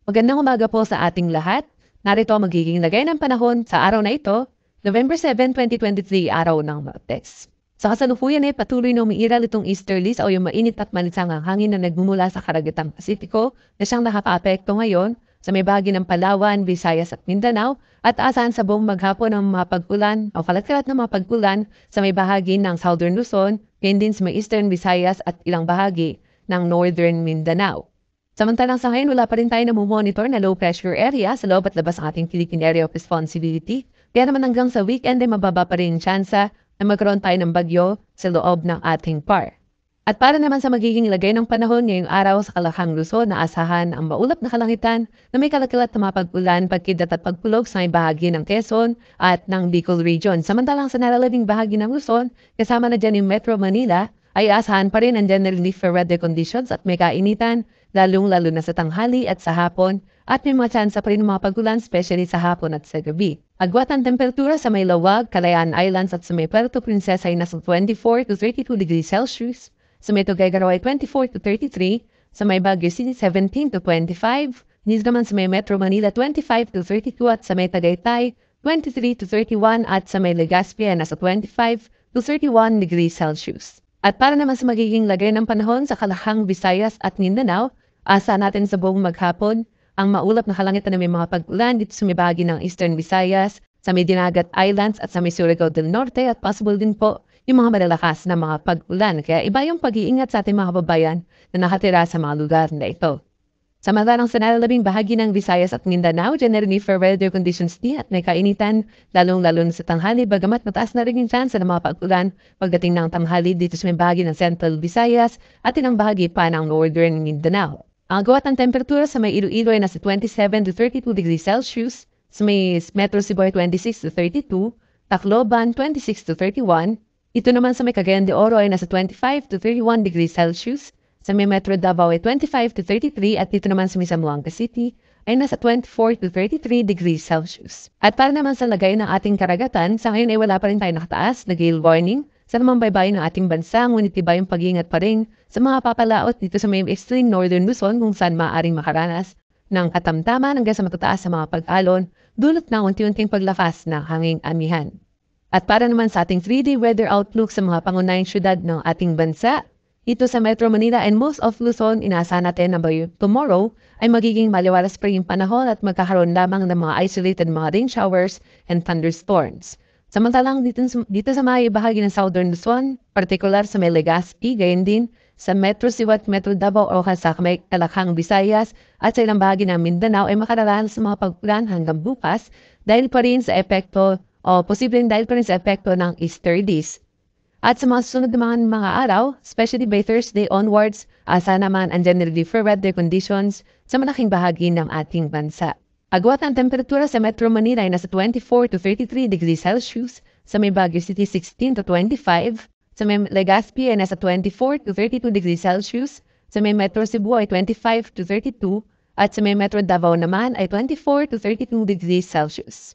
Magandang umaga po sa ating lahat. Narito ang magiging lagay ng panahon sa araw na ito, November 7, 2023, araw ng Martes. Sa kasalukuyan ay patuloy na umiiral itong easterlies o yung mainit at manisangang hangin na nagmumula sa Karagatang Pasipiko na siyang nakakaapekto ngayon sa may bahagi ng Palawan, Visayas at Mindanao at asahan sa buong maghapon ng mapag-ulan o kalat-kalat na mapag-ulan sa may bahagi ng Southern Luzon, gayon din sa may Eastern Visayas at ilang bahagi ng Northern Mindanao. Samantalang sa ngayon, wala pa rin tayo namumonitor na low pressure area sa loob at labas ng ating Philippine Area of Responsibility. Kaya naman hanggang sa weekend ay mababa pa rin tsansa na magkaroon tayo ng bagyo sa loob ng ating PAR. At para naman sa magiging lagay ng panahon ngayong araw sa Kalakang Luzon na asahan ang maulap na kalangitan na may kalakalat na mapag-ulan, pagkidat at pagpulog sa may bahagi ng Quezon at ng Bicol Region. Samantalang sa nalalabing bahagi ng Luzon, kasama na dyan yung Metro Manila, ay asahan pa rin ang generally fair weather conditions at may kainitan, lalong-lalo na sa tanghali at sa hapon, at may mga tsansa pa rin ng mga pag-ulan, especially sa hapon at sa gabi. Agwat ang temperatura sa may Lawag, Kalayaan Islands at sa may Puerto Princesa ay nasa 24 to 32 degrees Celsius, sa may Tuguegarao ay 24 to 33, sa may Baguio City 17 to 25, dito naman sa may Metro Manila 25 to 32 at sa may Tagaytay 23 to 31 at sa may Legazpi ay nasa 25 to 31 degrees Celsius. At para naman sa magiging lagay ng panahon sa Kalahang Visayas at Mindanao, asa natin sa buong maghapon ang maulap na kalangitan na may mga pag-ulan dito sa may bahagi ng Eastern Visayas, sa may Dinagat Islands at sa may Surigao del Norte at possible din po yung mga malalakas na mga pag-ulan. Kaya iba yung pag-iingat sa ating mga kababayan na nakatira sa mga lugar na ito. Samantalang sa nalalabing bahagi ng Visayas at Mindanao, generally fair weather conditions din at may kainitan, lalong-lalo na sa tanghali, bagamat mataas na rin yung chance na mga pag-ulan pagdating ng tanghali dito sa may bahagi ng Central Visayas at ilang bahagi pa ng Northern Mindanao. Ang agwat ng temperatura sa may Iloilo ay nasa 27 to 32 degrees Celsius, sa may Metro Cebu 26 to 32, Tacloban 26 to 31, ito naman sa may Cagayan de Oro ay nasa 25 to 31 degrees Celsius, sa may Metro Davao ay 25 to 33 at dito naman sa may Zamboanga City ay nasa 24 to 33 degrees Celsius. At para naman sa lagay ng ating karagatan, sa ngayon ay wala pa rin tayo nakataas na gale warning sa namang baybayin ng ating bansa, ngunit iba yung pag-iingat pa rin sa mga papalaot dito sa may extreme northern Luzon kung saan maaaring makaranas ng katamtaman hanggang sa matataas sa mga pag-alon dulot ng unti-unting paglakas ng hanging amihan. At para naman sa ating 3-day weather outlook sa mga pangunahing syudad ng ating bansa, ito sa Metro Manila and most of Luzon, inaasahan natin na by tomorrow ay magiging maliwalas pa yung panahon at magkakaroon lamang ng mga isolated mga rain showers and thunderstorms. Samantalang dito sa mga bahagi ng Southern Luzon, particular sa may Legazpi, gayon din sa Metro Cebu at Metro Davao o sa may Kalakang Visayas at sa ilang bahagi ng Mindanao ay makararanas sa mga pag-ulan hanggang bukas dahil pa rin sa epekto o posibleng dahil pa rin sa epekto ng easterlies. At sa mga susunod na mga araw, especially by Thursday onwards, asa naman ang generally fair weather conditions sa malaking bahagi ng ating bansa. Agwat ang temperatura sa Metro Manila ay nasa 24 to 33 degrees Celsius, sa may Baguio City 16 to 25, sa may Legazpi ay nasa 24 to 32 degrees Celsius, sa may Metro Cebu ay 25 to 32, at sa may Metro Davao naman ay 24 to 32 degrees Celsius.